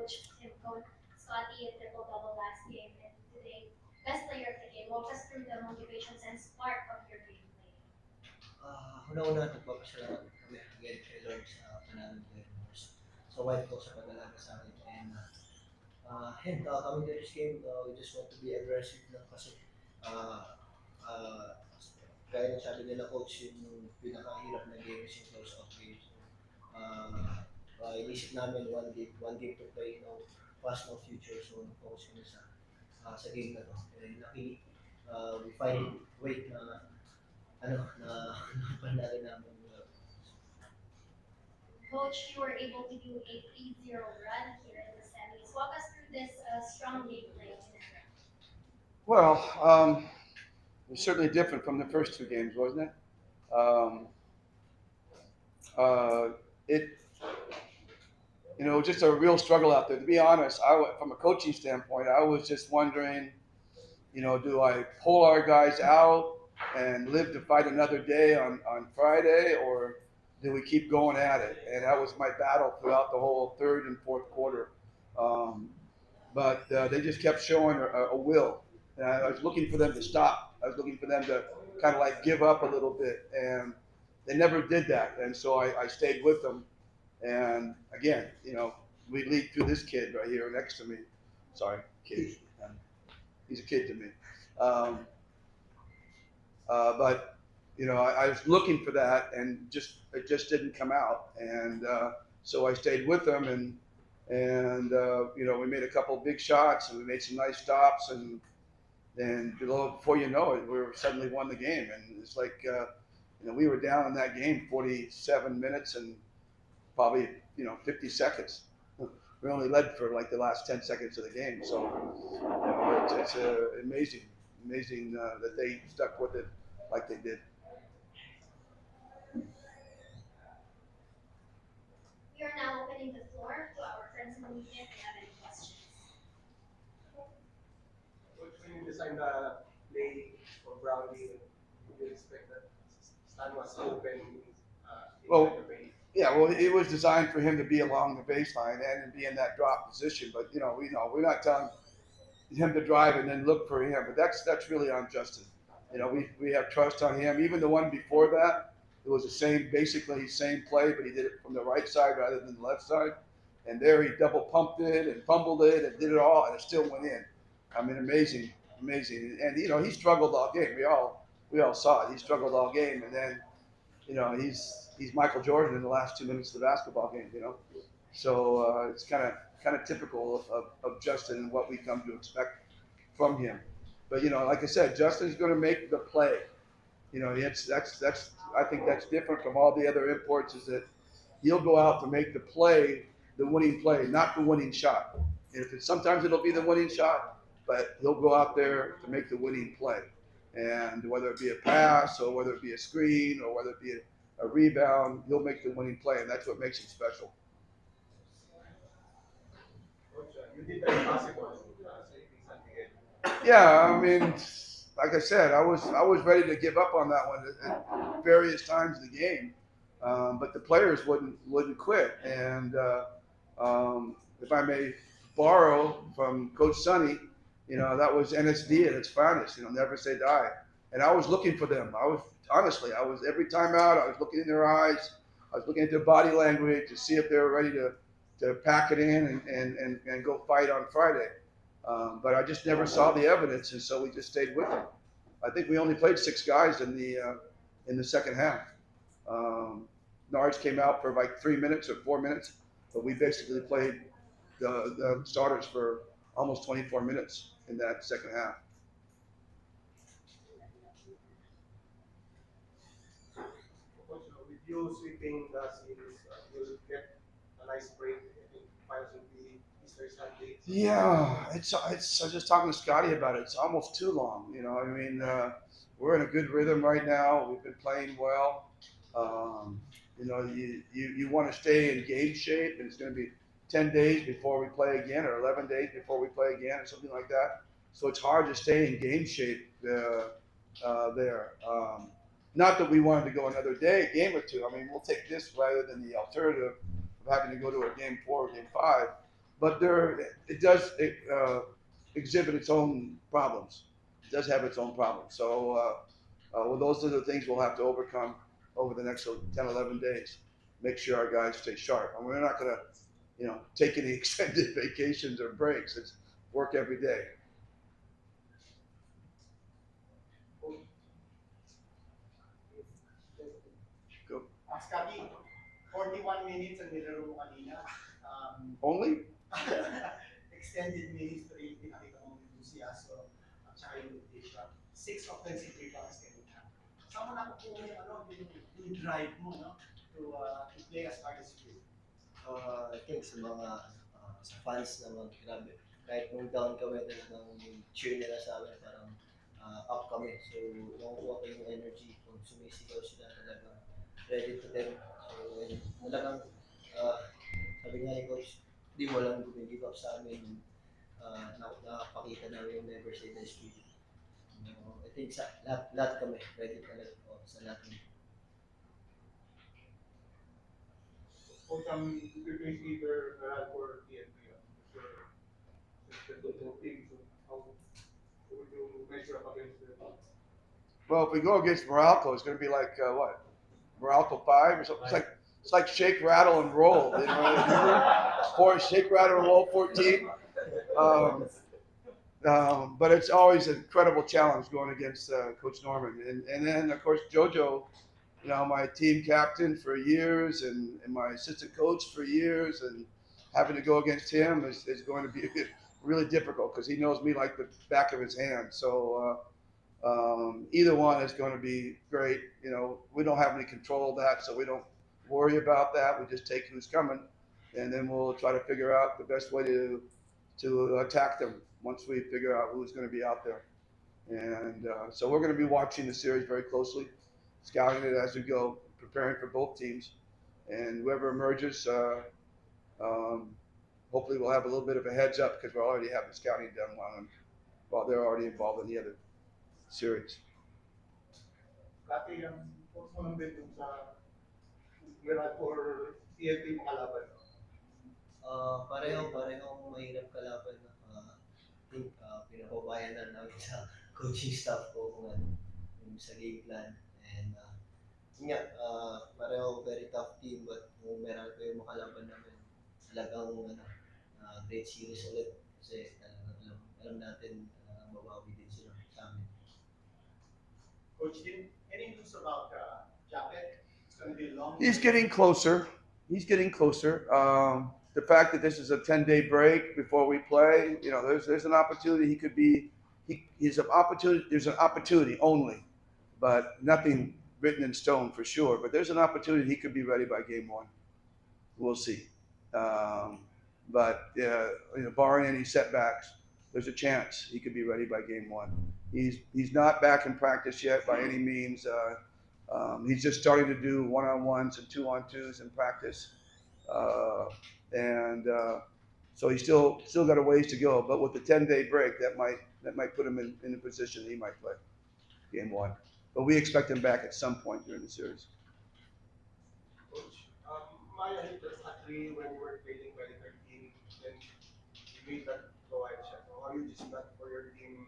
Coach Tim Scotty a triple-double last game and today best player of the game. Walk us through the motivations and spark of your gameplay. Una-una, nagpapasalamat kami again kay Lord sa panalo ni Governors. Sa wife ko sa pag-alaga sa akin. And coming to this game, we just want to be aggressive lang kasi uh, uh, gaya ng sabi nila coach, yung pinakahirap na game is yung close-out game. So, inisip namin one game to play, no past, no future. So, focus kami sa game na to. And luckily, we find way na panalo namin. Coach, you were able to do a 3-0 run here in the semis. Walk us through this strong gameplay in Ginebra. Well, it was certainly different from the first two games, wasn't it? Um, it, just a real struggle out there. To be honest, from a coaching standpoint, I was just wondering, do I pull our guys out and live to fight another day on Friday, or do we keep going at it? And that was my battle throughout the whole third and fourth quarter. But they just kept showing a will. And I was looking for them to stop. I was looking for them to kind of like give up a little bit. And they never did that. And so I stayed with them. And again, we lead through this kid right here next to me. Sorry, kid. He's a kid to me. But I was looking for that, and it just didn't come out. And so I stayed with them, and we made a couple big shots, and we made some nice stops, and before you know it, we suddenly won the game. And it's like we were down in that game 47 minutes and probably 50 seconds. We only led for like the last 10 seconds of the game. So it's amazing that they stuck with it like they did. We are now opening the floor to our friends in the media if they have any questions. When you designed the play for Brownie, did you expect that Stan was open Well, inside the paint? Yeah, well, it was designed for him to be along the baseline and be in that drop position. But we're not telling him to drive and then look for him. But that's really on Justin. We have trust on him. Even the one before that, it was basically same play, but he did it from the right side rather than the left side. And there he double pumped it and fumbled it and did it all, and it still went in. I mean, amazing. And he struggled all game. We all saw it. He struggled all game, and then he's Michael Jordan in the last 2 minutes of the basketball game. So it's kind of typical of Justin and what we come to expect from him. But like I said, Justin's going to make the play. I think that's different from all the other imports. Is that he'll go out to make the play, the winning play, not the winning shot. And sometimes it'll be the winning shot, but he'll go out there to make the winning play. And whether it be a pass or whether it be a screen or whether it be a rebound, he'll make the winning play, and that's what makes him special. Coach, you did the impossible, saving San Miguel. Yeah, I mean, like I said, I was ready to give up on that one at various times in the game, but the players wouldn't quit. And if I may borrow from Coach Sonny, that was NSD at its finest. Never say die. And I was looking for them. I was every time out. I was looking in their eyes. I was looking at their body language to see if they were ready to pack it in and go fight on Friday. But I just never saw the evidence, and so we just stayed with them. I think we only played 6 guys in the second half. Nards came out for like 3 minutes or 4 minutes, but we basically played the starters for almost 24 minutes in that second half. Coach, with you sweeping the series, you'll get a nice break. I think finals will be Easter Sunday. Yeah, I was just talking to Scotty about it. It's almost too long. We're in a good rhythm right now. We've been playing well. You want to stay in game shape, and it's going to be 10 days before we play again, or 11 days before we play again, or something like that. So it's hard to stay in game shape there. Not that we wanted to go another game or two. I mean, we'll take this rather than the alternative of having to go to a game 4 or game 5. but it does exhibit its own problems. It does have its own problems. So well, those are the things we'll have to overcome over the next 10, 11 days. Make sure our guys stay sharp. And we're not going to, take any extended vacations or breaks. It's work every day. Go. Scotty, 41 minutes ang nilaro mo kanina. Only? Extended minutes pero yung pinakita mong enthusiasm at saka yung rotation. 6 offensive rebounds kanina. Saan mo nakukuha yung drive mo, no? To play as hard as you do? I think sa mga sa fans naman, grabe. Kahit nung down kami, talagang yung cheer nila sa amin, parang up kami. So, nakukuha ko yung energy. Kung sumisigaw sila, talagang ready to them. So, and talagang, sabi nga ni Coach, di mo lang give up sa amin. Nakapakita namin yung never say die spirit. I think sa lahat kami, ready talaga sa lahat. Coach, you face either for TNT, the two teams. How would you measure up against them? Well, if we go against Morocco, it's going to be like what? Morocco 5 or something. It's like shake, rattle, and roll. Shake, rattle, and roll 14. But it's always an incredible challenge going against Coach Norman. And then, of course, JoJo, my team captain for years and my assistant coach for years, and having to go against him is going to be really difficult because he knows me like the back of his hand. So either one is going to be great. We don't have any control of that, so we don't worry about that. We just take who's coming, and then we'll try to figure out the best way to attack them once we figure out who's going to be out there. And so we're going to be watching the series very closely, scouting it as we go, preparing for both teams. And whoever emerges, hopefully we'll have a little bit of a heads up because we already have the scouting done while they're already involved in the other series. Dati yung coach mo nang din sa for TNT mo kalaban. Parehong mahirap kalaban. Pinapabayan na namin sa coaching staff ko kung ano, yung sa game plan. And pareho very tough team, but kung meron ko yung makalaban namin, talagang great series ulit. Kasi alam natin mabawi din sila sa amin. Coach Tim, any news about Japet? It's going to be a long. He's getting closer. The fact that this is a 10-day break before we play, there's an opportunity he could be. He's an opportunity. There's an opportunity only, but nothing written in stone for sure. But there's an opportunity he could be ready by game 1. We'll see. But barring any setbacks, there's a chance he could be ready by game 1. He's not back in practice yet by any means. He's just starting to do 1-on-1s and 2-on-2s in practice, so he's still got a ways to go. But with the 10-day break, that might put him in a position that he might play game 1. But we expect him back at some point during the series. Coach, Maya hit us at 3 when we were trailing by 13, then you made that wide shot. How you just got for your team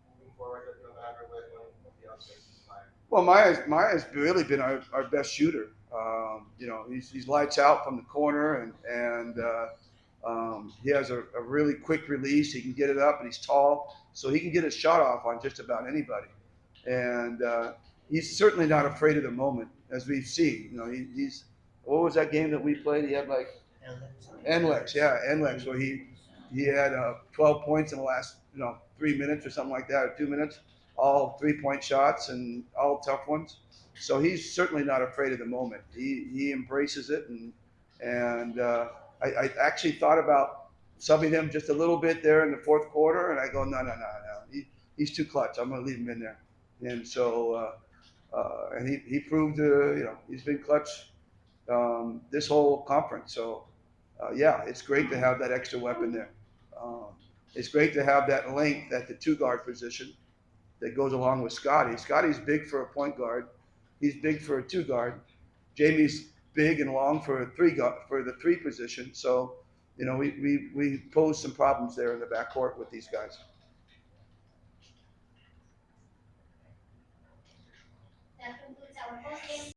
moving forward that no matter what on the outside is fine? Well, Maya's really been our best shooter. He's lights out from the corner, and he has a really quick release. He can get it up, and he's tall, so he can get his shot off on just about anybody. And he's certainly not afraid of the moment, as we've seen. He's what was that game that we played? He had like NLEX, where he had 12 points in the last 3 minutes or something like that, or 2 minutes, all 3-point shots and all tough ones. So he's certainly not afraid of the moment. He embraces it, and I actually thought about subbing him just a little bit there in the fourth quarter, and I go, no. He's too clutch. I'm going to leave him in there. And so, and he proved, he's been clutch this whole conference. So, it's great to have that extra weapon there. It's great to have that length at the 2-guard position that goes along with Scotty. Scotty's big for a point guard. He's big for a 2-guard. Jamie's big and long for a 3-guard, for the 3 position. So you know, we posed some problems there in the backcourt with these guys. That concludes our post game